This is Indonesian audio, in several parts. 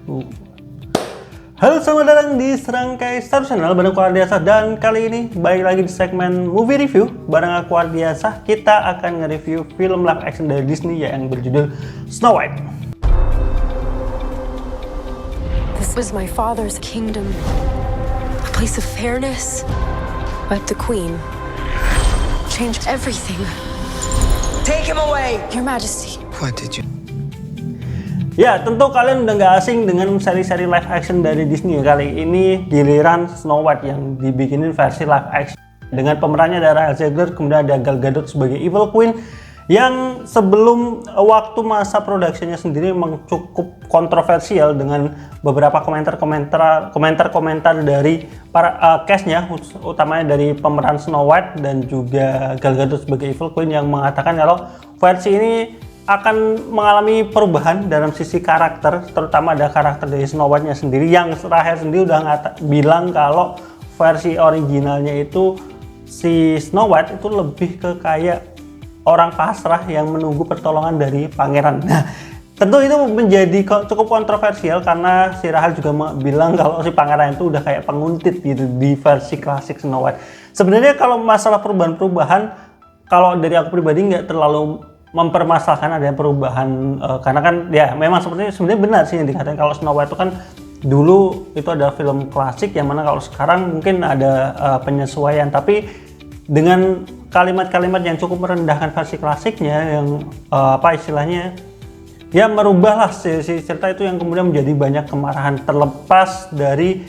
Halo, selamat datang di Serangkai Star Channel bareng aku Ardiasa, dan kali ini balik lagi di segmen movie review bareng aku Ardiasa. Kita akan nge-review film live action dari Disney yang berjudul Snow White. This was my father's kingdom, a place of fairness, but the queen changed everything. Take him away! Your Majesty. What did you... Ya, tentu kalian udah gak asing dengan seri-seri live action dari Disney. Kali ini giliran Snow White yang dibikinin versi live action dengan pemerannya ada Rachel Zegler, kemudian ada Gal Gadot sebagai Evil Queen, yang sebelum waktu masa produksinya sendiri memang cukup kontroversial dengan beberapa komentar dari para castnya, utamanya dari pemeran Snow White dan juga Gal Gadot sebagai Evil Queen, yang mengatakan kalau versi ini akan mengalami perubahan dalam sisi karakter, terutama ada karakter dari Snow White-nya sendiri, yang Rachel sendiri udah bilang kalau versi originalnya itu si Snow White itu lebih ke kayak orang pasrah yang menunggu pertolongan dari pangeran. Nah, tentu itu menjadi cukup kontroversial karena si Rachel juga bilang kalau si pangeran itu udah kayak penguntit gitu di versi klasik Snow White. Sebenarnya kalau masalah perubahan-perubahan, kalau dari aku pribadi nggak terlalu mempermasalahkan adanya perubahan, karena kan ya memang sebenarnya benar sih yang dikatakan kalau Snow White itu kan dulu itu adalah film klasik, yang mana kalau sekarang mungkin ada penyesuaian, tapi dengan kalimat-kalimat yang cukup merendahkan versi klasiknya, yang istilahnya ya merubahlah si cerita itu, yang kemudian menjadi banyak kemarahan, terlepas dari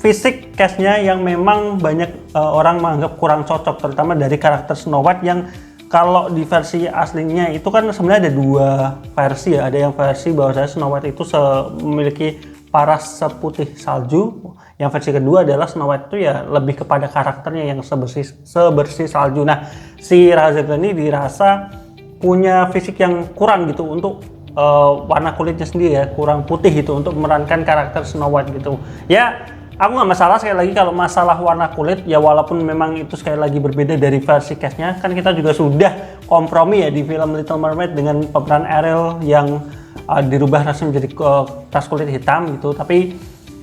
fisik castnya yang memang banyak orang menganggap kurang cocok, terutama dari karakter Snow White yang kalau di versi aslinya itu kan sebenarnya ada dua versi ya. Ada yang versi bahwasanya Snow White itu memiliki paras seputih salju. Yang versi kedua adalah Snow White itu ya lebih kepada karakternya yang sebersih salju. Nah, si Rachel ini dirasa punya fisik yang kurang gitu untuk warna kulitnya sendiri ya, kurang putih gitu untuk memerankan karakter Snow White gitu. Ya, aku nggak masalah sekali lagi kalau masalah warna kulit ya, walaupun memang itu sekali lagi berbeda dari versi castnya. Kan kita juga sudah kompromi ya di film Little Mermaid dengan pemeran Ariel yang dirubah rasanya menjadi tas kulit hitam gitu. Tapi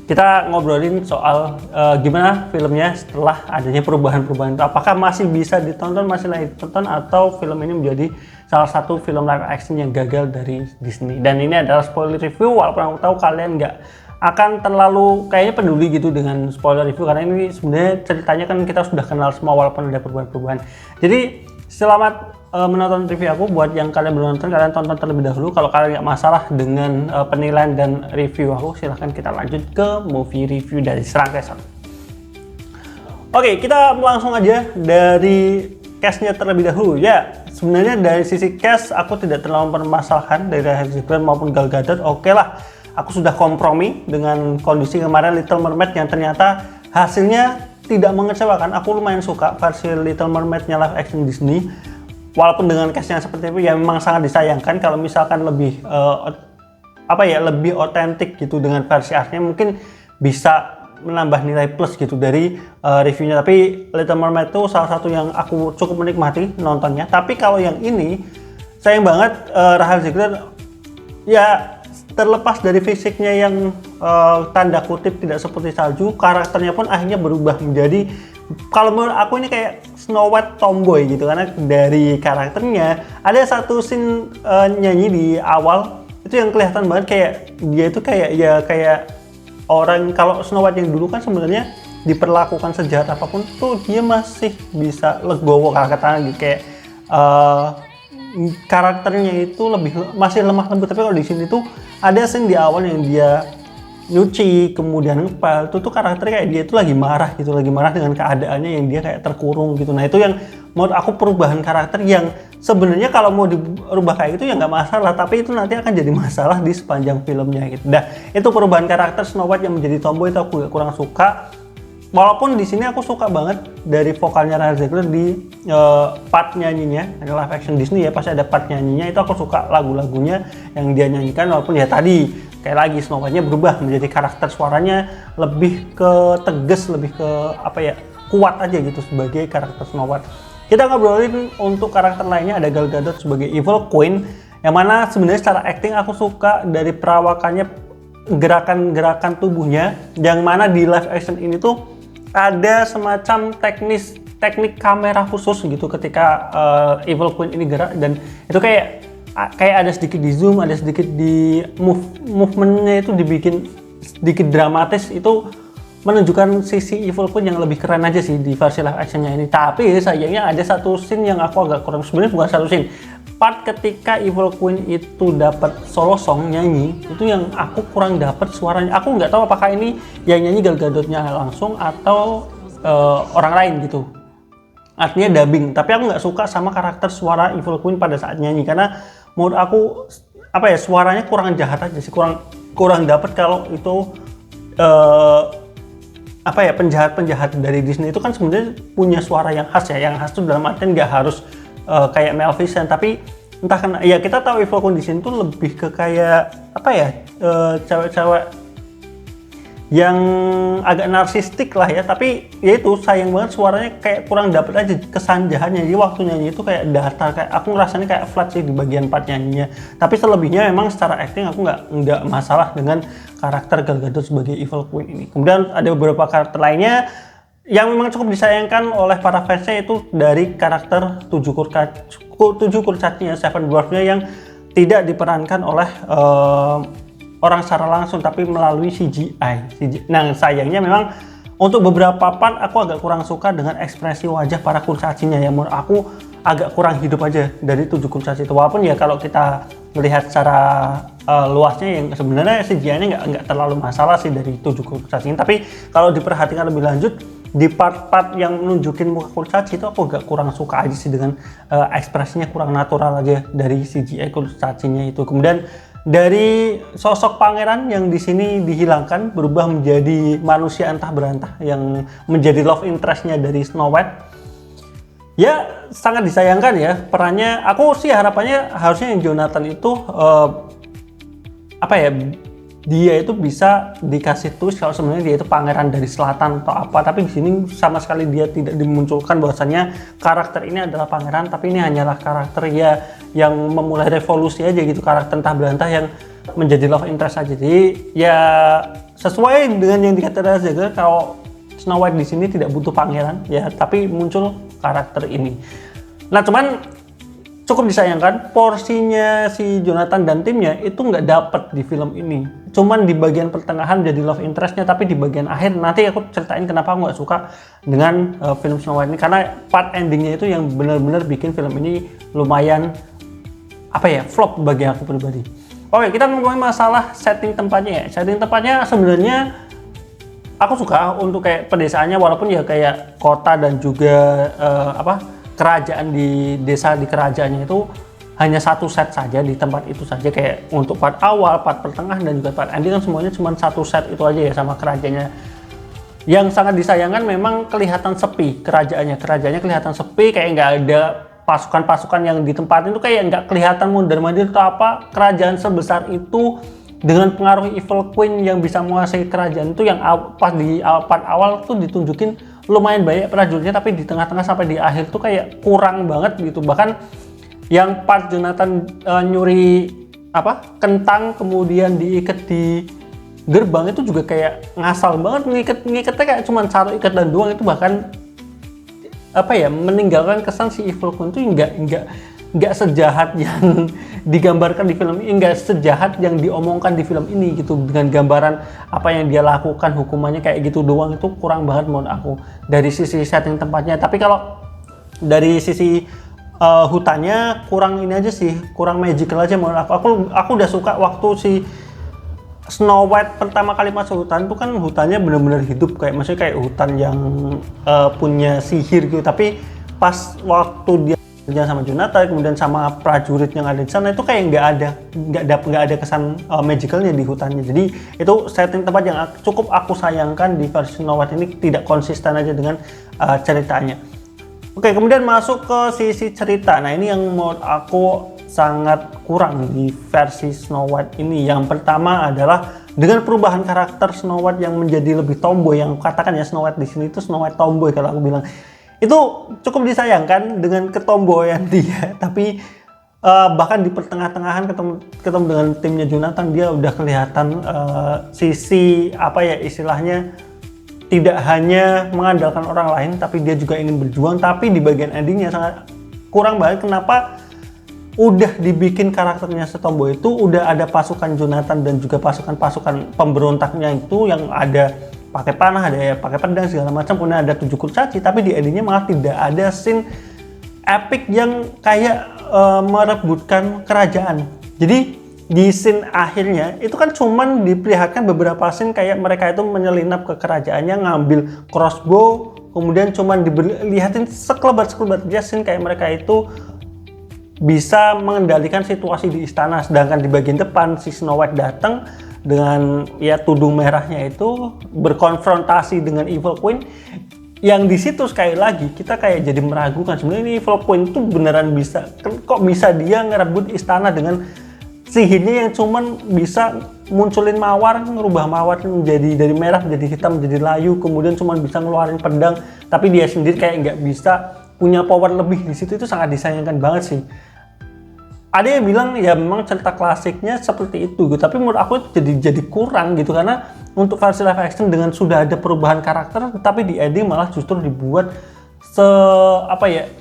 kita ngobrolin soal gimana filmnya setelah adanya perubahan-perubahan itu. Apakah masih bisa ditonton, masih layak ditonton, atau film ini menjadi salah satu film live action yang gagal dari Disney. Dan ini adalah spoiler review, walaupun aku tahu kalian nggak akan terlalu kayaknya peduli gitu dengan spoiler review, karena ini sebenarnya ceritanya kan kita sudah kenal semua walaupun ada perubahan-perubahan. Jadi selamat menonton review aku. Buat yang kalian belum nonton, kalian tonton terlebih dahulu. Kalau kalian nggak masalah dengan penilaian dan review aku, silahkan kita lanjut ke movie review dari Serangkai Star. Oke, kita langsung aja dari castnya terlebih dahulu ya. Sebenarnya dari sisi cast aku tidak terlalu mempermasalahkan dari Rachel Zegler maupun Gal Gadot. Oke lah, aku sudah kompromi dengan kondisi kemarin Little Mermaid yang ternyata hasilnya tidak mengecewakan. Aku lumayan suka versi Little Mermaid-nya live action Disney, walaupun dengan cast yang seperti itu ya memang sangat disayangkan. Kalau misalkan lebih lebih otentik gitu dengan versi aslinya, mungkin bisa menambah nilai plus gitu dari reviewnya. Tapi Little Mermaid itu salah satu yang aku cukup menikmati nontonnya. Tapi kalau yang ini sayang banget, Rachel Zegler ya terlepas dari fisiknya yang tanda kutip tidak seperti salju, karakternya pun akhirnya berubah menjadi, kalau menurut aku ini kayak Snow White tomboy gitu. Karena dari karakternya ada satu scene nyanyi di awal itu yang kelihatan banget kayak dia itu kayak orang, kalau Snow White yang dulu kan sebenarnya diperlakukan sejahat apapun tuh dia masih bisa legowo karakternya gitu, kayak karakternya itu masih lemah lembut. Tapi kalau di sini tuh ada scene di awal yang dia nyuci kemudian ngepel, itu tuh karakternya kayak dia itu lagi marah dengan keadaannya yang dia kayak terkurung gitu. Nah, itu yang menurut aku perubahan karakter yang sebenarnya kalau mau dirubah kayak gitu ya nggak masalah, tapi itu nanti akan jadi masalah di sepanjang filmnya gitu. Nah, itu perubahan karakter Snow White yang menjadi tomboy itu aku kurang suka. Walaupun di sini aku suka banget dari vokalnya Rachel Zegler di part nyanyinya. Ada live action Disney ya, pasti ada part nyanyinya, itu aku suka lagu-lagunya yang dia nyanyikan. Walaupun ya tadi kayak lagi Snow White-nya berubah menjadi karakter suaranya lebih ke tegas, lebih ke kuat aja gitu sebagai karakter Snow White. Kita ngobrolin untuk karakter lainnya. Ada Gal Gadot sebagai Evil Queen, yang mana sebenarnya secara acting aku suka dari perawakannya gerakan-gerakan tubuhnya, yang mana di live action ini tuh ada semacam teknik kamera khusus gitu ketika Evil Queen ini gerak, dan itu kayak ada sedikit di zoom, ada sedikit di movementnya itu dibikin sedikit dramatis. Itu menunjukkan sisi Evil Queen yang lebih keren aja sih di versi live actionnya ini. Tapi sayangnya ada satu scene yang aku agak kurang, sebenarnya bukan satu scene, part ketika Evil Queen itu dapat solo song nyanyi, itu yang aku kurang dapat suaranya. Aku nggak tahu apakah ini yang nyanyi Gal Gadotnya langsung atau orang lain gitu, artinya dubbing. Tapi aku nggak suka sama karakter suara Evil Queen pada saat nyanyi, karena menurut aku suaranya kurang jahat aja sih, kurang dapat. Kalau itu penjahat dari Disney itu kan sebenarnya punya suara yang khas ya, yang khas itu dalam artian nggak harus kayak Maleficent, tapi entah kenapa ya kita tahu Evil Queen di sini tuh lebih ke kayak cewek-cewek yang agak narsistik lah ya. Tapi ya itu sayang banget suaranya kayak kurang dapet aja kesan jahatnya. Jadi waktu nyanyi itu kayak datar, kayak aku ngerasanya kayak flat sih di bagian part nyanyinya. Tapi selebihnya memang secara acting aku nggak masalah dengan karakter Gal Gadot sebagai Evil Queen ini. Kemudian ada beberapa karakter lainnya yang memang cukup disayangkan oleh para fansnya, itu dari karakter tujuh kurcacinya, Seven Dwarfs-nya, yang tidak diperankan oleh orang secara langsung tapi melalui CGI. Nah sayangnya memang untuk beberapa part aku agak kurang suka dengan ekspresi wajah para kurcacinya, yang menurut aku agak kurang hidup aja dari tujuh kurcaci itu. Walaupun ya kalau kita melihat secara luasnya yang sebenarnya CGI-nya nggak terlalu masalah sih dari tujuh kurcaci, tapi kalau diperhatikan lebih lanjut di part-part yang menunjukin muka kurcaci itu aku agak kurang suka aja sih dengan ekspresinya kurang natural aja dari CGI kurcacinya itu. Kemudian dari sosok pangeran yang di sini dihilangkan, berubah menjadi manusia entah berantah yang menjadi love interest-nya dari Snow White. Ya sangat disayangkan ya perannya. Aku sih harapannya harusnya yang Jonathan itu dia itu bisa dikasih twist kalau sebenarnya dia itu pangeran dari selatan atau apa, tapi di sini sama sekali dia tidak dimunculkan bahwasanya karakter ini adalah pangeran, tapi ini hanyalah karakter ya yang memulai revolusi aja gitu, karakter entah berantah yang menjadi love interest aja. Jadi ya sesuai dengan yang dikatakan Zager, kalau Snow White di sini tidak butuh pangeran ya, tapi muncul karakter ini. Nah cuman cukup disayangkan porsinya si Jonathan dan timnya itu nggak dapet di film ini. Cuman di bagian pertengahan jadi love interest-nya, tapi di bagian akhir nanti aku ceritain kenapa aku nggak suka dengan film Snow White ini, karena part endingnya itu yang benar-benar bikin film ini lumayan flop bagi aku pribadi. Oke, kita ngomongin masalah setting tempatnya ya. Setting tempatnya sebenarnya aku suka untuk kayak pedesaannya, walaupun ya kayak kota dan juga kerajaan di desa di kerajaannya itu hanya satu set saja di tempat itu saja. Kayak untuk part awal, part pertengahan, dan juga part ending kan semuanya cuma satu set itu aja ya sama kerajaannya. Yang sangat disayangkan memang kelihatan sepi kerajaannya kelihatan sepi, kayak nggak ada pasukan-pasukan yang ditempatin itu, kayak nggak kelihatan mondar-mandir atau apa. Kerajaan sebesar itu dengan pengaruh Evil Queen yang bisa menguasai kerajaan itu, yang pas di part awal tuh ditunjukin lumayan banyak prajuritnya, tapi di tengah-tengah sampai di akhir tuh kayak kurang banget gitu. Bahkan yang part Jonathan nyuri kentang kemudian diikat di gerbang itu juga kayak ngasal banget, ngikatnya kayak cuma satu ikatan doang. Itu bahkan meninggalkan kesan si Evil Queen itu nggak sejahat yang digambarkan di film ini, nggak sejahat yang diomongkan di film ini gitu. Dengan gambaran apa yang dia lakukan, hukumannya kayak gitu doang, itu kurang banget menurut aku dari sisi setting tempatnya. Tapi kalau dari sisi hutannya kurang ini aja sih, kurang magical aja menurut aku. Aku udah suka waktu si Snow White pertama kali masuk hutan itu kan hutannya benar-benar hidup, kayak maksudnya kayak hutan yang punya sihir gitu. Tapi pas waktu dia kerja sama Jonathan kemudian sama prajurit yang ada di sana, itu kayak nggak ada kesan magicalnya di hutannya. Jadi itu setting tempat yang cukup aku sayangkan di versi Snow White ini, tidak konsisten aja dengan ceritanya. Oke, kemudian masuk ke sisi cerita. Nah ini yang menurut aku sangat kurang di versi Snow White ini. Yang pertama adalah dengan perubahan karakter Snow White yang menjadi lebih tomboy. Yang katakan ya Snow White di sini itu Snow White tomboy kalau aku bilang. Itu cukup disayangkan dengan ketomboyan dia, tapi bahkan di pertengah-tengahan ketemu dengan timnya Jonathan, dia udah kelihatan sisi apa ya istilahnya, tidak hanya mengandalkan orang lain tapi dia juga ingin berjuang. Tapi di bagian endingnya sangat kurang banget. Kenapa? Udah dibikin karakternya setombo itu, udah ada pasukan Jonathan dan juga pasukan pemberontaknya itu yang ada pakai panah, ada pakai pedang segala macam, kemudian ada 7 kurcaci, tapi di endingnya malah tidak ada scene epic yang kayak merebutkan kerajaan. Jadi di scene akhirnya itu kan cuman diperlihatkan beberapa scene kayak mereka itu menyelinap ke kerajaannya, ngambil crossbow, kemudian cuman dilihatin sekelebat dia scene kayak mereka itu bisa mengendalikan situasi di istana. Sedangkan di bagian depan si Snow White datang dengan ya tudung merahnya itu berkonfrontasi dengan Evil Queen, yang di situ sekali lagi kita kayak jadi meragukan sebenarnya ini Evil Queen itu beneran bisa, kok bisa dia ngerebut istana dengan sihirnya yang cuman bisa munculin mawar, ngerubah mawar menjadi dari merah menjadi hitam menjadi layu, kemudian cuman bisa ngeluarin pedang, tapi dia sendiri kayak nggak bisa punya power lebih. Di situ itu sangat disayangkan banget sih. Ada yang bilang ya memang cerita klasiknya seperti itu gitu, tapi menurut aku jadi kurang gitu, karena untuk versi live action dengan sudah ada perubahan karakter tapi di ending malah justru dibuat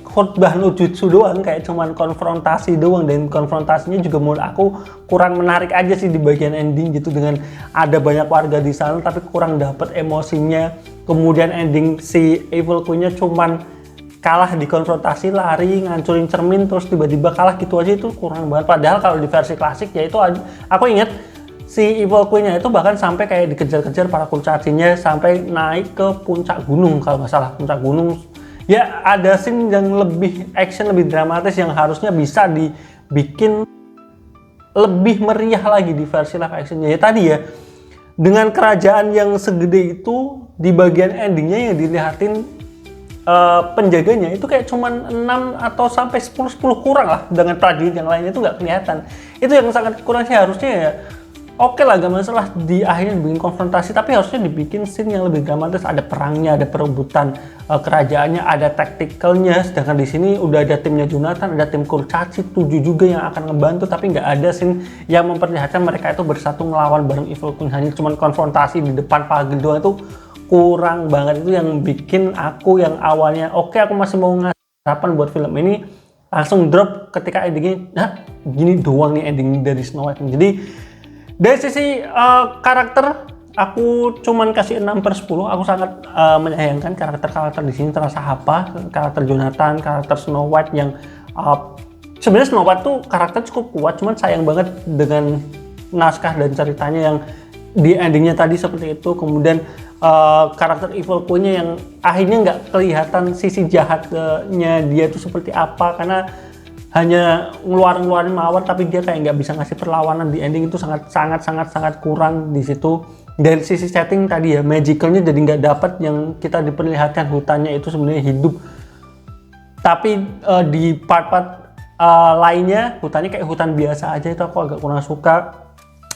khotbah no jutsu doang, kayak cuman konfrontasi doang, dan konfrontasinya juga menurut aku kurang menarik aja sih di bagian ending gitu, dengan ada banyak warga di sana tapi kurang dapet emosinya. Kemudian ending si Evil Queen-nya cuman kalah di konfrontasi, lari ngancurin cermin terus tiba-tiba kalah gitu aja, itu kurang banget. Padahal kalau di versi klasik ya itu aku inget si Evil Queen-nya itu bahkan sampai kayak dikejar-kejar para kurcacinya sampai naik ke puncak gunung, kalau nggak salah puncak gunung. Ya ada scene yang lebih action, lebih dramatis yang harusnya bisa dibikin lebih meriah lagi di versi live actionnya. Ya tadi ya, dengan kerajaan yang segede itu di bagian endingnya yang dilihatin penjaganya itu kayak cuman 6 atau sampai 10 kurang lah, dengan prajurit yang lainnya itu nggak kelihatan. Itu yang sangat kurang sih. Harusnya ya oke lah, gak masalah di akhirnya dibikin konfrontasi, tapi harusnya dibikin scene yang lebih dramatis, ada perangnya, ada perebutan kerajaannya, ada tacticalnya. Sedangkan di sini udah ada timnya Jonathan, ada tim kurcaci 7 juga yang akan ngebantu, tapi nggak ada scene yang memperlihatkan mereka itu bersatu ngelawan bareng Evil Queen. Hanya cuman konfrontasi di depan pagar doang, itu kurang banget. Itu yang bikin aku yang awalnya oke, aku masih mau ngasih harapan buat film ini, langsung drop ketika endingnya nah gini doang nih ending dari Snow White. Jadi dari sisi karakter aku cuman kasih 6/10. Aku sangat menyayangkan karakter-karakter di sini terasa hampa. Karakter Jonathan, karakter Snow White yang sebenarnya Snow White tuh karakter cukup kuat, cuman sayang banget dengan naskah dan ceritanya yang di endingnya tadi seperti itu. Kemudian karakter Evil Queen-nya yang akhirnya nggak kelihatan sisi jahatnya dia tuh seperti apa, karena hanya ngeluarin mawar tapi dia kayak nggak bisa ngasih perlawanan di ending. Itu sangat kurang di situ. Dari sisi setting tadi ya, magicalnya jadi nggak dapat, yang kita diperlihatkan hutannya itu sebenarnya hidup, tapi di part-part lainnya hutannya kayak hutan biasa aja. Itu aku agak kurang suka.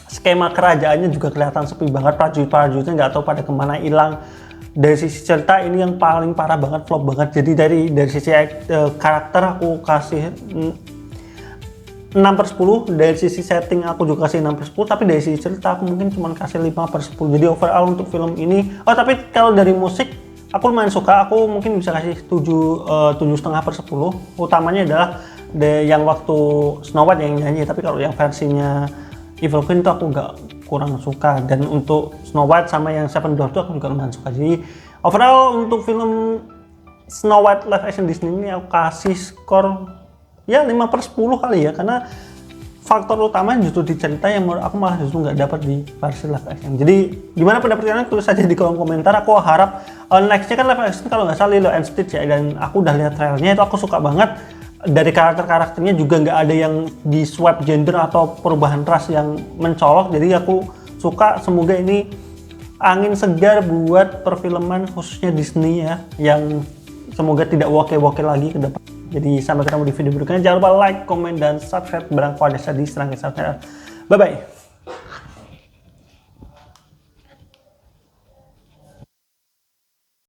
Skema kerajaannya juga kelihatan sepi banget, prajuritnya nggak tahu pada kemana hilang. Dari sisi cerita ini yang paling parah banget, flop banget. Jadi dari sisi karakter aku kasih 6/10. Dari sisi setting aku juga kasih 6/10, tapi dari sisi cerita aku mungkin cuma kasih 5/10. Jadi overall untuk film ini, tapi kalau dari musik aku lumayan suka, aku mungkin bisa kasih 7,5/10. Utamanya adalah yang waktu Snow White yang nyanyi, tapi kalau yang versinya Evil Queen itu aku kurang suka. Dan untuk Snow White sama yang Seven Dwarfs itu aku juga lumayan suka. Jadi overall untuk film Snow White live action Disney ini aku kasih skor ya 5/10 kali ya, karena faktor utama justru di cerita yang menurut aku malah justru nggak dapat di versi live action. Jadi gimana pendapat kalian? Tulis saja di kolom komentar. Aku harap nextnya kan live action kalau nggak salah Lilo and Stitch ya, dan aku udah lihat trailernya itu aku suka banget. Dari karakternya juga nggak ada yang di swap gender atau perubahan ras yang mencolok, jadi aku suka. Semoga ini angin segar buat perfilman khususnya Disney ya, yang semoga tidak woke lagi ke depan. Jadi sampai ketemu di video berikutnya. Jangan lupa like, komen, dan subscribe barang pada di Serangga. Bye bye.